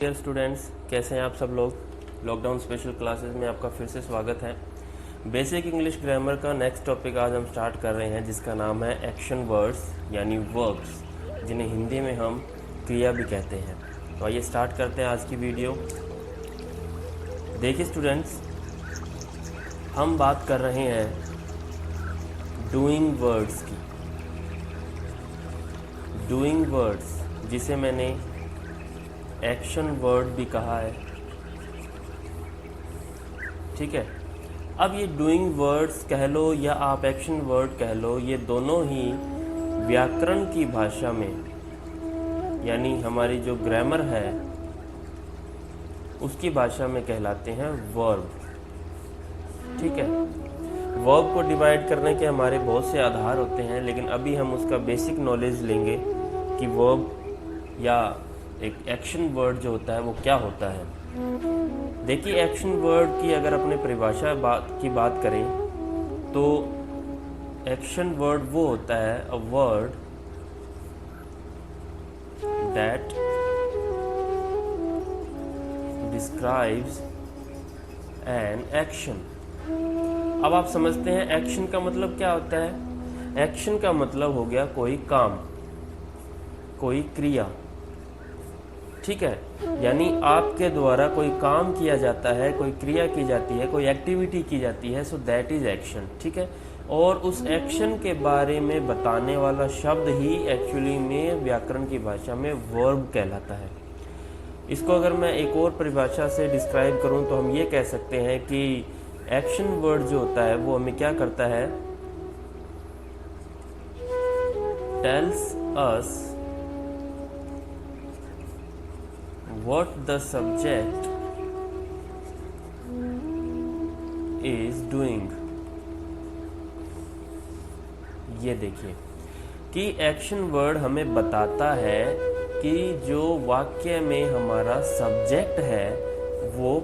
Dear students, कैसे हैं आप सब लोग। लॉकडाउन स्पेशल क्लासेस में आपका फिर से स्वागत है। बेसिक इंग्लिश ग्रामर का नेक्स्ट टॉपिक आज हम स्टार्ट कर रहे हैं, जिसका नाम है एक्शन वर्ड्स यानी वर्ब्स, जिन्हें हिंदी में हम क्रिया भी कहते हैं। तो आइए स्टार्ट करते हैं आज की वीडियो। देखिए स्टूडेंट्स, हम बात कर रहे हैं डूइंग वर्ड्स की। डूइंग वर्ड्स, जिसे मैंने एक्शन वर्ड भी कहा है, ठीक है। अब ये डूइंग वर्ड्स कह लो या आप एक्शन वर्ड कह लो, ये दोनों ही व्याकरण की भाषा में, यानी हमारी जो ग्रामर है उसकी भाषा में कहलाते हैं वर्ब, ठीक है। वर्ब को डिवाइड करने के हमारे बहुत से आधार होते हैं, लेकिन अभी हम उसका बेसिक नॉलेज लेंगे कि वर्ब या एक एक्शन वर्ड जो होता है वो क्या होता है। देखिए, एक्शन वर्ड की अगर अपने परिभाषा की बात करें तो एक्शन वर्ड वो होता है a word that describes an action. अब आप समझते हैं एक्शन का मतलब क्या होता है। एक्शन का मतलब हो गया कोई काम, कोई क्रिया, ठीक है। यानी आपके द्वारा कोई काम किया जाता है, कोई क्रिया की जाती है, कोई एक्टिविटी की जाती है, सो दैट इज एक्शन, ठीक है। और उस एक्शन के बारे में बताने वाला शब्द ही एक्चुअली में व्याकरण की भाषा में वर्ब कहलाता है। इसको अगर मैं एक और परिभाषा से डिस्क्राइब करूं तो हम ये कह सकते हैं कि एक्शन वर्ड जो होता है वो हमें क्या करता है, tells us what the subject is doing। ये देखिए कि एक्शन वर्ड हमें बताता है कि जो वाक्य में हमारा सब्जेक्ट है वो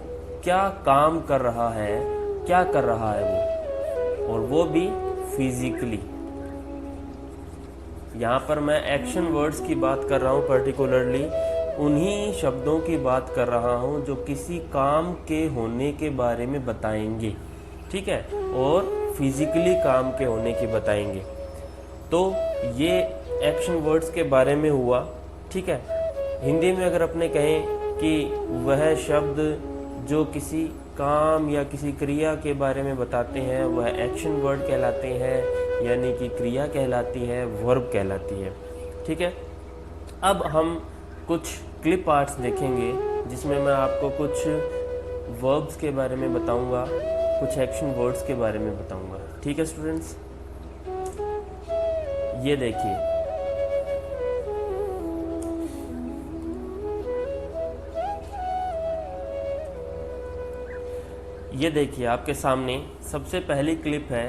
क्या काम कर रहा है, क्या कर रहा है वो, और वो भी फिजिकली। यहाँ पर मैं एक्शन वर्ड्स की बात कर रहा हूँ, पर्टिकुलरली उन्हीं शब्दों की बात कर रहा हूँ जो किसी काम के होने के बारे में बताएंगे, ठीक है, और फिजिकली काम के होने की बताएंगे। तो ये एक्शन वर्ड्स के बारे में हुआ, ठीक है। हिंदी में अगर अपने कहें कि वह शब्द जो किसी काम या किसी क्रिया के बारे में बताते हैं वह एक्शन वर्ड कहलाते हैं, यानी कि क्रिया कहलाती है, वर्ब कहलाती है, ठीक है। अब हम कुछ क्लिप आर्ट्स देखेंगे जिसमें मैं आपको कुछ वर्ब्स के बारे में बताऊंगा, कुछ एक्शन वर्ड्स के बारे में बताऊंगा, ठीक है स्टूडेंट्स। ये देखिए, ये देखिए आपके सामने सबसे पहली क्लिप है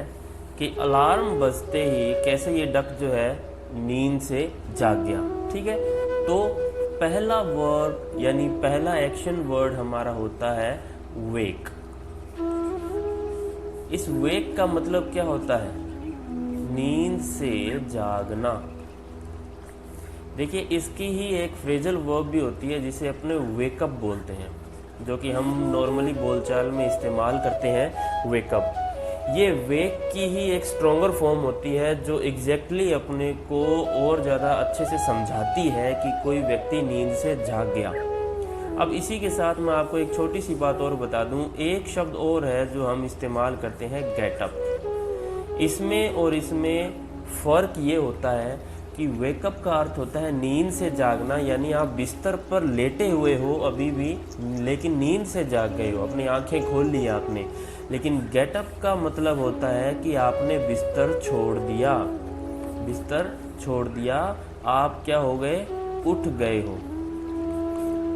कि अलार्म बजते ही कैसे ये डक जो है नींद से जाग गया, ठीक है। तो पहला वर्ब यानी पहला एक्शन वर्ड हमारा होता है वेक। इस वेक का मतलब क्या होता है, नींद से जागना। देखिए, इसकी ही एक फ्रेजल वर्ब भी होती है जिसे अपने वेकअप बोलते हैं, जो कि हम नॉर्मली बोलचाल में इस्तेमाल करते हैं, वेकअप। ये वेक की ही एक स्ट्रॉन्गर फॉर्म होती है जो एग्जैक्टली अपने को और ज़्यादा अच्छे से समझाती है कि कोई व्यक्ति नींद से जाग गया। अब इसी के साथ मैं आपको एक छोटी सी बात और बता दूं, एक शब्द और है जो हम इस्तेमाल करते हैं, गेटअप। इसमें और इसमें फ़र्क ये होता है कि वेकअप का अर्थ होता है नींद से जागना, यानी आप बिस्तर पर लेटे हुए हो अभी भी, लेकिन नींद से जाग गए हो, अपनी आंखें खोल ली आपने। लेकिन गेटअप का मतलब होता है कि आपने बिस्तर छोड़ दिया, बिस्तर छोड़ दिया, आप क्या हो गए, उठ गए हो,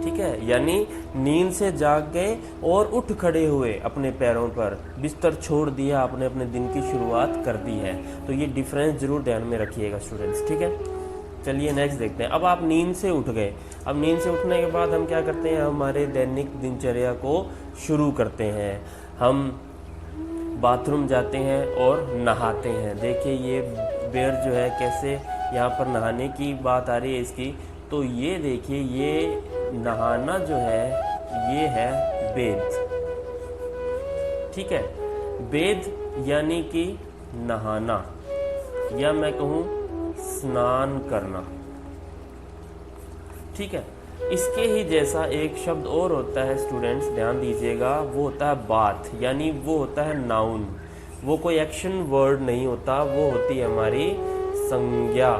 ठीक है। यानी नींद से जाग गए और उठ खड़े हुए अपने पैरों पर, बिस्तर छोड़ दिया, आपने अपने दिन की शुरुआत कर दी है। तो ये डिफरेंस जरूर ध्यान में रखिएगा स्टूडेंट्स, ठीक है। चलिए नेक्स्ट देखते हैं। अब आप नींद से उठ गए। अब नींद से उठने के बाद हम क्या करते हैं, हमारे दैनिक दिनचर्या को शुरू करते हैं। हम बाथरूम जाते हैं और नहाते हैं। देखिए ये बेयर जो है कैसे यहाँ पर नहाने की बात आ रही है इसकी। तो ये देखिए, ये नहाना जो है ये है बेद। ठीक है, बेद यानी कि नहाना, या मैं कहूँ स्नान करना। ठीक है, इसके ही जैसा एक शब्द और होता है स्टूडेंट्स, ध्यान दीजिएगा, वो होता है बाथ, यानी वो होता है नाउन। वो कोई एक्शन वर्ड नहीं होता, वो होती है हमारी संज्ञा,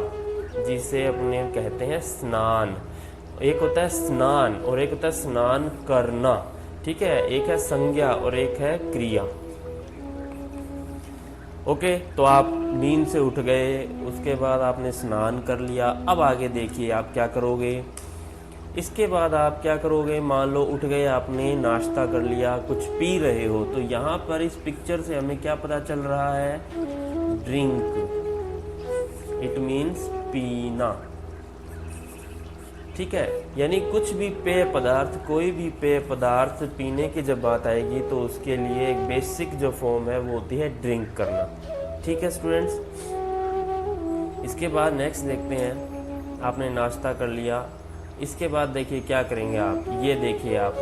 जिसे अपने कहते हैं स्नान। एक होता है स्नान और एक होता है स्नान करना। ठीक है, एक है संज्ञा और एक है क्रिया। ओके, तो आप नींद से उठ गए, उसके बाद आपने स्नान कर लिया। अब आगे देखिए आप क्या करोगे। इसके बाद आप क्या करोगे, मान लो उठ गए, आपने नाश्ता कर लिया, कुछ पी रहे हो, तो यहाँ पर इस पिक्चर से हमें क्या पता चल रहा है, ड्रिंक, इट मीन्स पीना। ठीक है, यानी कुछ भी पेय पदार्थ, कोई भी पेय पदार्थ पीने की जब बात आएगी तो उसके लिए एक बेसिक जो फॉर्म है वो होती है ड्रिंक करना। ठीक है स्टूडेंट्स, इसके बाद नेक्स्ट देखते हैं। आपने नाश्ता कर लिया, इसके बाद देखिए क्या करेंगे आप, ये देखिए आप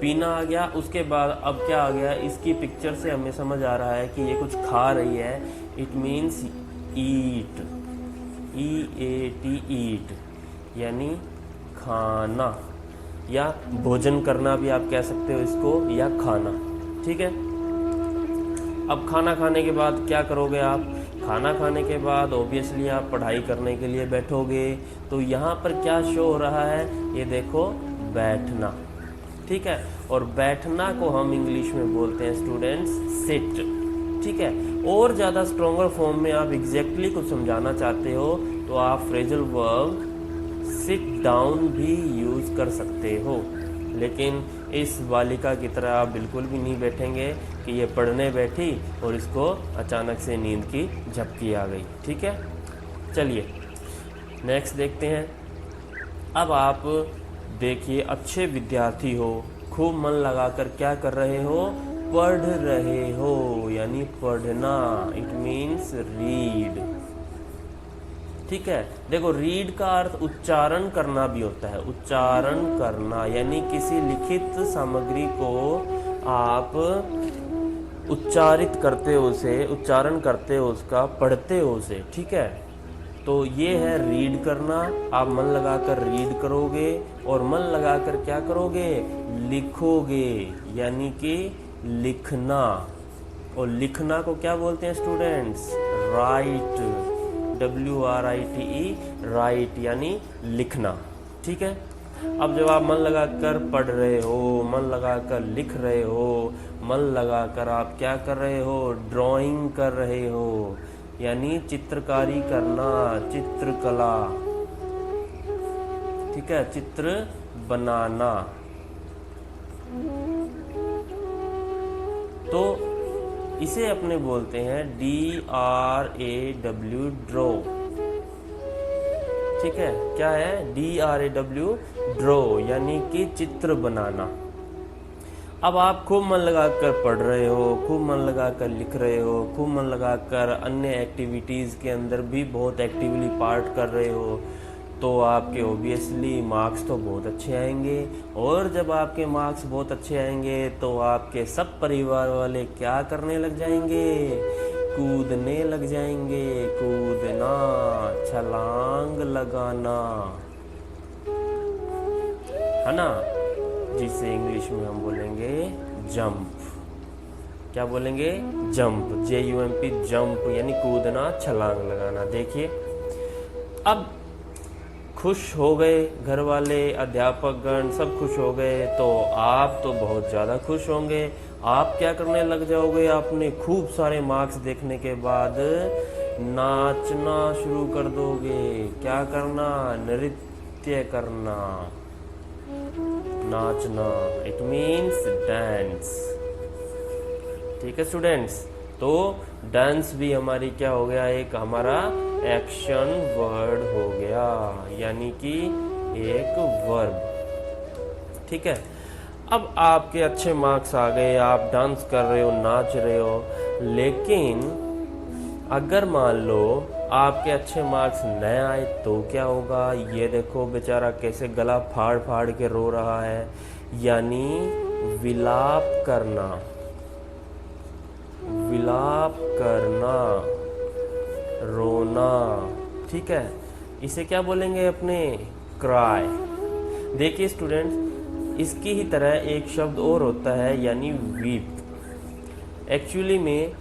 पीना आ गया, उसके बाद अब क्या आ गया, इसकी पिक्चर से हमें समझ आ रहा है कि ये कुछ खा रही है, इट मीन्स ईट, EAT, ईट, यानी खाना या भोजन करना भी आप कह सकते हो इसको, या खाना। ठीक है, अब खाना खाने के बाद क्या करोगे आप, खाना खाने के बाद ऑब्वियसली आप पढ़ाई करने के लिए बैठोगे। तो यहाँ पर क्या शो हो रहा है, ये देखो, बैठना। ठीक है, और बैठना को हम इंग्लिश में बोलते हैं स्टूडेंट्स सिट। ठीक है, और ज़्यादा स्ट्रॉन्गर फॉर्म में आप एग्जैक्टली कुछ समझाना चाहते हो तो आप फ्रेजल वर्ब सिट डाउन भी यूज़ कर सकते हो, लेकिन इस बालिका की तरह आप बिल्कुल भी नहीं बैठेंगे कि ये पढ़ने बैठी और इसको अचानक से नींद की झपकी आ गई। ठीक है, चलिए नेक्स्ट देखते हैं। अब आप देखिए, अच्छे विद्यार्थी हो, खूब मन लगाकर क्या कर रहे हो, पढ़ रहे हो, यानी पढ़ना, इट मीन्स रीड। ठीक है, देखो रीड का अर्थ उच्चारण करना भी होता है, उच्चारण करना, यानी किसी लिखित सामग्री को आप उच्चारित करते हो उसे, उच्चारण करते हो उसका, पढ़ते हो उसे। ठीक है, तो ये है रीड करना। आप मन लगाकर रीड करोगे और मन लगाकर क्या करोगे, लिखोगे, यानी कि लिखना। और लिखना को क्या बोलते हैं स्टूडेंट्स, राइट, WRITE, राइट, यानी लिखना। ठीक है, अब जब आप मन लगाकर पढ़ रहे हो, मन लगाकर लिख रहे हो, मन लगाकर आप क्या कर रहे हो, ड्राइंग कर रहे हो, यानी चित्रकारी करना, चित्रकला। ठीक है, चित्र बनाना। तो इसे अपने बोलते हैं DRAW, ड्रॉ। ठीक है, क्या है, DRAW, ड्रॉ, यानी कि चित्र बनाना। अब आप खूब मन लगाकर पढ़ रहे हो, खूब मन लगाकर लिख रहे हो, खूब मन लगाकर अन्य एक्टिविटीज़ के अंदर भी बहुत एक्टिवली पार्ट कर रहे हो, तो आपके ऑब्वियसली मार्क्स तो बहुत अच्छे आएंगे। और जब आपके मार्क्स बहुत अच्छे आएंगे तो आपके सब परिवार वाले क्या करने लग जाएंगे, कूदने लग जाएंगे, कूदना, छलांग लगाना, है ना, जिसे इंग्लिश में हम बोलेंगे जंप। क्या बोलेंगे, जंप, JUMP, जंप, यानी कूदना, छलांग लगाना। देखिए, अब खुश हो गए घर वाले, अध्यापक गण सब खुश हो गए, तो आप तो बहुत ज़्यादा खुश होंगे। आप क्या करने लग जाओगे, आपने खूब सारे मार्क्स देखने के बाद नाचना शुरू कर दोगे। क्या करना, नृत्य करना, नाचना, इट मीन्स डांस। ठीक है स्टूडेंट्स, तो डांस भी हमारी क्या हो गया, एक हमारा एक्शन वर्ड हो गया, यानी कि एक वर्ब। ठीक है, अब आपके अच्छे मार्क्स आ गए, आप डांस कर रहे हो, नाच रहे हो, लेकिन अगर मान लो आपके अच्छे मार्क्स न आए तो क्या होगा? ये देखो बेचारा कैसे गला फाड़ फाड़ के रो रहा है, यानी विलाप करना, विलाप करना, रोना। ठीक है, इसे क्या बोलेंगे अपने? क्राई। देखिए स्टूडेंट्स, इसकी ही तरह एक शब्द और होता है, यानी वीप। एक्चुअली में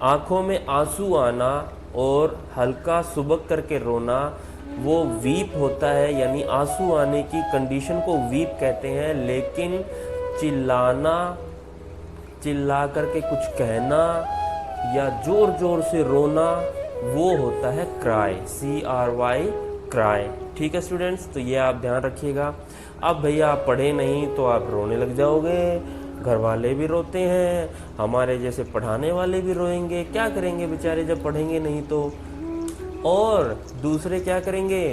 आंखों में आंसू आना और हल्का सुबक करके रोना, वो वीप होता है, यानी आंसू आने की कंडीशन को वीप कहते हैं। लेकिन चिल्लाना, चिल्ला करके कुछ कहना या जोर जोर से रोना, वो होता है क्राई, CRY, क्राई। ठीक है स्टूडेंट्स, तो ये आप ध्यान रखिएगा। अब भैया आप पढ़े नहीं तो आप रोने लग जाओगे, घर वाले भी रोते हैं, हमारे जैसे पढ़ाने वाले भी रोएंगे, क्या करेंगे बेचारे जब पढ़ेंगे नहीं तो। और दूसरे क्या करेंगे?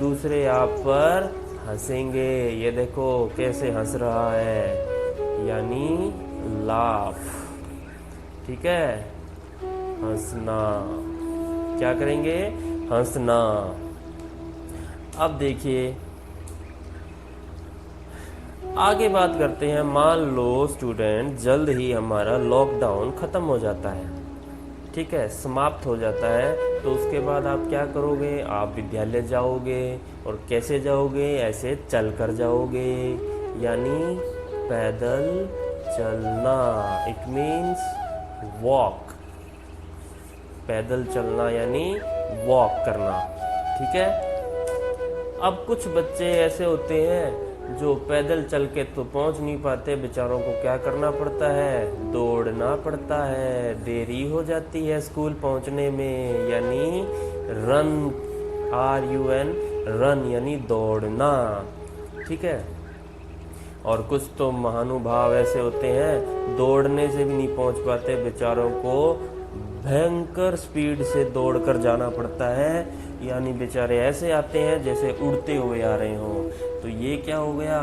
दूसरे आप पर हंसेंगे। ये देखो कैसे हंस रहा है, यानी लाफ। ठीक है, हंसना। क्या करेंगे? हंसना। अब देखिए आगे बात करते हैं। मान लो स्टूडेंट जल्द ही हमारा लॉकडाउन ख़त्म हो जाता है, ठीक है, समाप्त हो जाता है, तो उसके बाद आप क्या करोगे? आप विद्यालय जाओगे। और कैसे जाओगे? ऐसे चल कर जाओगे, यानी पैदल चलना। It means walk. पैदल चलना यानी वॉक करना। ठीक है। अब कुछ बच्चे ऐसे होते हैं जो पैदल चल के तो पहुंच नहीं पाते, बेचारों को क्या करना पड़ता है? दौड़ना पड़ता है, देरी हो जाती है स्कूल पहुंचने में, यानी रन, RUN, रन यानी दौड़ना। ठीक है। और कुछ तो महानुभाव ऐसे होते हैं दौड़ने से भी नहीं पहुंच पाते, बेचारों को भयंकर स्पीड से दौड़कर जाना पड़ता है, यानी बेचारे ऐसे आते हैं जैसे उड़ते हुए आ रहे हों। तो ये क्या हो गया?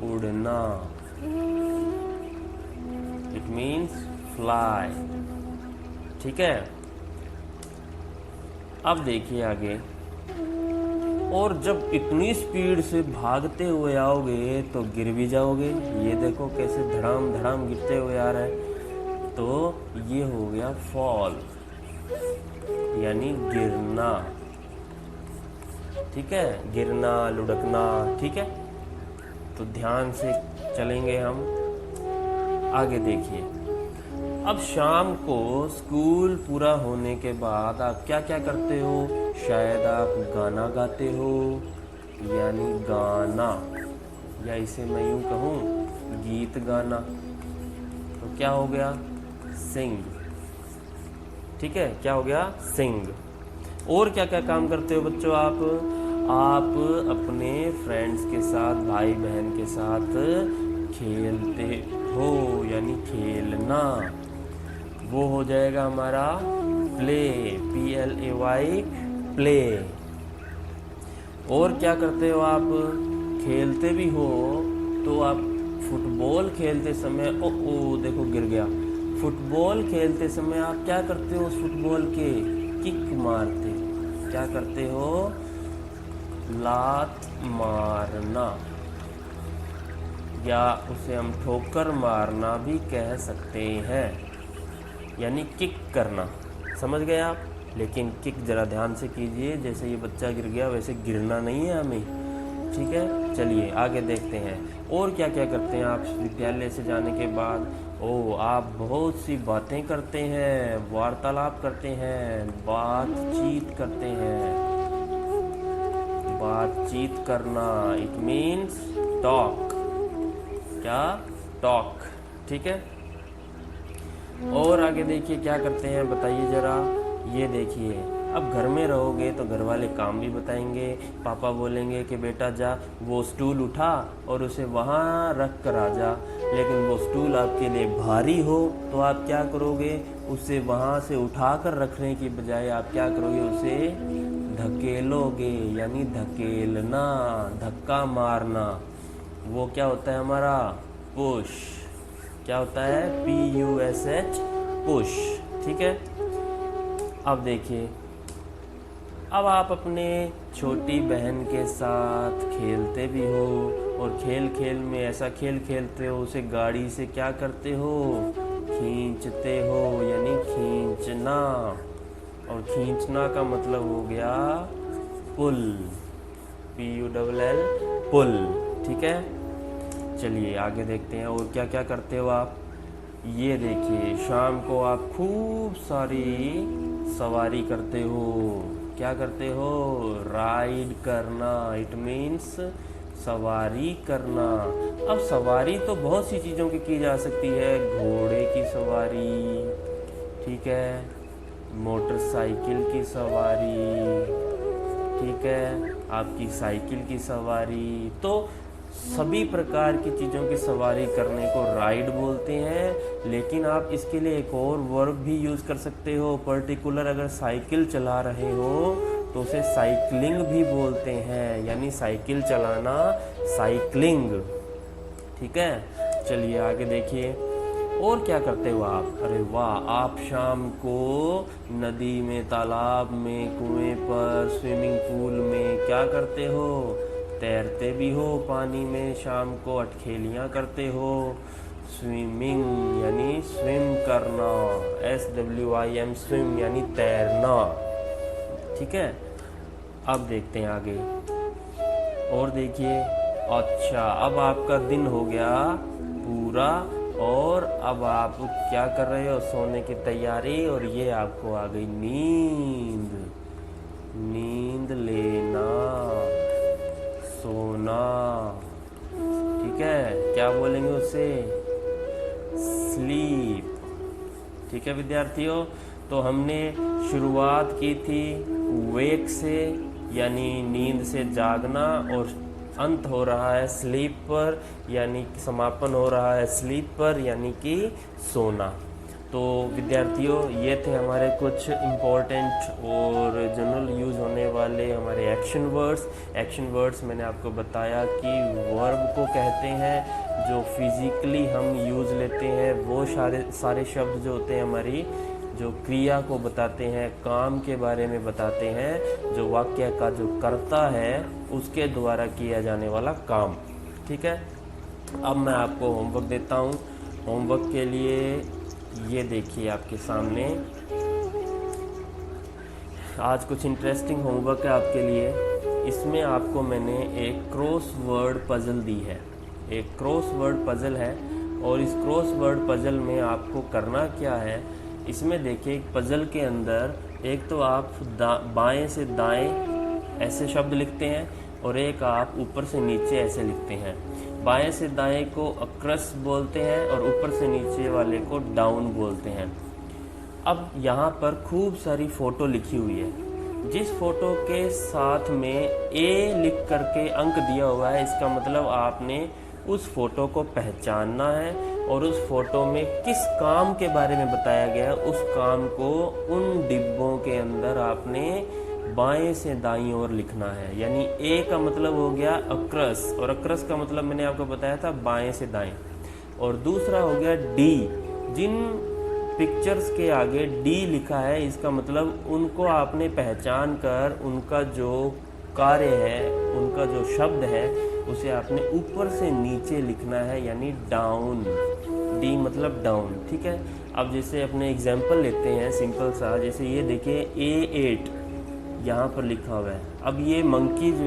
उड़ना। It means fly. ठीक है। अब देखिए आगे। और जब इतनी स्पीड से भागते हुए आओगे तो गिर भी जाओगे। ये देखो कैसे धड़ाम धड़ाम गिरते हुए आ रहा है, तो ये हो गया फॉल, यानी गिरना। ठीक है, गिरना, लुढ़कना। ठीक है, तो ध्यान से चलेंगे हम। आगे देखिए। अब शाम को स्कूल पूरा होने के बाद आप क्या क्या करते हो? शायद आप गाना गाते हो, यानी गाना, या इसे मैं यूं कहूँ गीत गाना। तो क्या हो गया? सिंग। ठीक है, क्या हो गया? सिंग। और क्या क्या काम करते हो बच्चों आप अपने फ्रेंड्स के साथ, भाई बहन के साथ खेलते हो, यानी खेलना। वो हो जाएगा हमारा प्ले, PLAY, प्ले। और क्या करते हो आप? खेलते भी हो तो आप फुटबॉल खेलते समय, ओ देखो गिर गया। फुटबॉल खेलते समय आप क्या करते हो? उस फुटबॉल के किक मारते। क्या करते हो? लात मारना, या उसे हम ठोकर मारना भी कह सकते हैं, यानी किक करना। समझ गए आप? लेकिन किक जरा ध्यान से कीजिए, जैसे ये बच्चा गिर गया वैसे गिरना नहीं है हमें। ठीक है, चलिए आगे देखते हैं। और क्या क्या करते हैं आप विद्यालय से जाने के बाद? आप बहुत सी बातें करते हैं, वार्तालाप करते हैं, बातचीत करते हैं। बातचीत करना, इट मीन्स टॉक। क्या? टॉक। ठीक है। और आगे देखिए क्या करते हैं, बताइए जरा। ये देखिए, अब घर में रहोगे तो घर वाले काम भी बताएंगे। पापा बोलेंगे कि बेटा जा वो स्टूल उठा और उसे वहाँ रख कर आ जा, लेकिन वो स्टूल आपके लिए भारी हो तो आप क्या करोगे? उसे वहाँ से उठा कर रखने की बजाय आप क्या करोगे? उसे धकेलोगे, यानी धकेलना, धक्का मारना। वो क्या होता है हमारा? पुश। क्या होता है? PUSH, push. ठीक है। अब देखिए अब आप अपने छोटी बहन के साथ खेलते भी हो और खेल खेल में ऐसा खेल खेलते हो, उसे गाड़ी से क्या करते हो, खींचते हो, यानी खींचना। और खींचना का मतलब हो गया पुल, PULL, पुल। ठीक है, चलिए आगे देखते हैं और क्या क्या करते हो आप। ये देखिए, शाम को आप खूब सारी सवारी करते हो। क्या करते हो, राइड करना, इट मीन्स सवारी करना। अब सवारी तो बहुत सी चीज़ों की जा सकती है, घोड़े की सवारी, ठीक है, मोटरसाइकिल की सवारी, ठीक है, आपकी साइकिल की सवारी। तो सभी प्रकार की चीज़ों की सवारी करने को राइड बोलते हैं। लेकिन आप इसके लिए एक और वर्ब भी यूज़ कर सकते हो। पर्टिकुलर अगर साइकिल चला रहे हो तो उसे साइकिलिंग भी बोलते हैं, यानी साइकिल चलाना, साइकिलिंग। ठीक है, चलिए आगे देखिए और क्या करते हो आप। अरे वाह, आप शाम को नदी में, तालाब में, कुएं पर, स्विमिंग पूल में क्या करते हो, तैरते भी हो पानी में। शाम को अटखेलियाँ करते हो। स्विमिंग यानी स्विम करना, SWIM, स्विम यानी तैरना। ठीक है, अब देखते हैं आगे और देखिए। अच्छा, अब आपका दिन हो गया पूरा और अब आप क्या कर रहे हो, सोने की तैयारी। और ये आपको आ गई नींद, नींद लेना, सोना। ठीक है, क्या बोलेंगे उसे, स्लीप। ठीक है विद्यार्थियों, तो हमने शुरुआत की थी वेक से, यानी नींद से जागना, और अंत हो रहा है स्लीप पर, यानी कि समापन हो रहा है स्लीप पर, यानी कि सोना। तो विद्यार्थियों, ये थे हमारे कुछ इम्पोर्टेंट और जनरल यूज़ होने वाले हमारे एक्शन वर्ड्स। एक्शन वर्ड्स मैंने आपको बताया कि वर्ब को कहते हैं जो फिज़िकली हम यूज़ लेते हैं। वो सारे शब्द जो होते हैं हमारी जो क्रिया को बताते हैं, काम के बारे में बताते हैं, जो वाक्य का जो कर्ता है उसके द्वारा किया जाने वाला काम। ठीक है, अब मैं आपको होमवर्क देता हूँ। होमवर्क के लिए ये देखिए आपके सामने, आज कुछ इंटरेस्टिंग होमवर्क है आपके लिए। इसमें आपको मैंने एक क्रॉसवर्ड पजल दी है, एक क्रॉसवर्ड पजल है। और इस क्रॉसवर्ड पजल में आपको करना क्या है, इसमें देखिए एक पजल के अंदर एक तो आप बाएं से दाएं ऐसे शब्द लिखते हैं और एक आप ऊपर से नीचे ऐसे लिखते हैं। बाएं से दाएं को अक्रस बोलते हैं और ऊपर से नीचे वाले को डाउन बोलते हैं। अब यहाँ पर खूब सारी फ़ोटो लिखी हुई है। जिस फ़ोटो के साथ में A लिख करके अंक दिया हुआ है, इसका मतलब आपने उस फ़ोटो को पहचानना है और उस फ़ोटो में किस काम के बारे में बताया गया है, उस काम को उन डिब्बों के अंदर आपने बाएं से दाईं ओर लिखना है। यानी A का मतलब हो गया अक्रस, और अक्रस का मतलब मैंने आपको बताया था बाएं से दाएं। और दूसरा हो गया D। जिन पिक्चर्स के आगे D लिखा है, इसका मतलब उनको आपने पहचान कर उनका जो कार्य है, उनका जो शब्द है, उसे आपने ऊपर से नीचे लिखना है, यानी डाउन। D मतलब डाउन। ठीक है, अब जैसे अपने एग्जाम्पल लेते हैं सिंपल सा, जैसे ये देखिए A8 यहाँ पर लिखा हुआ है। अब ये मंकी जो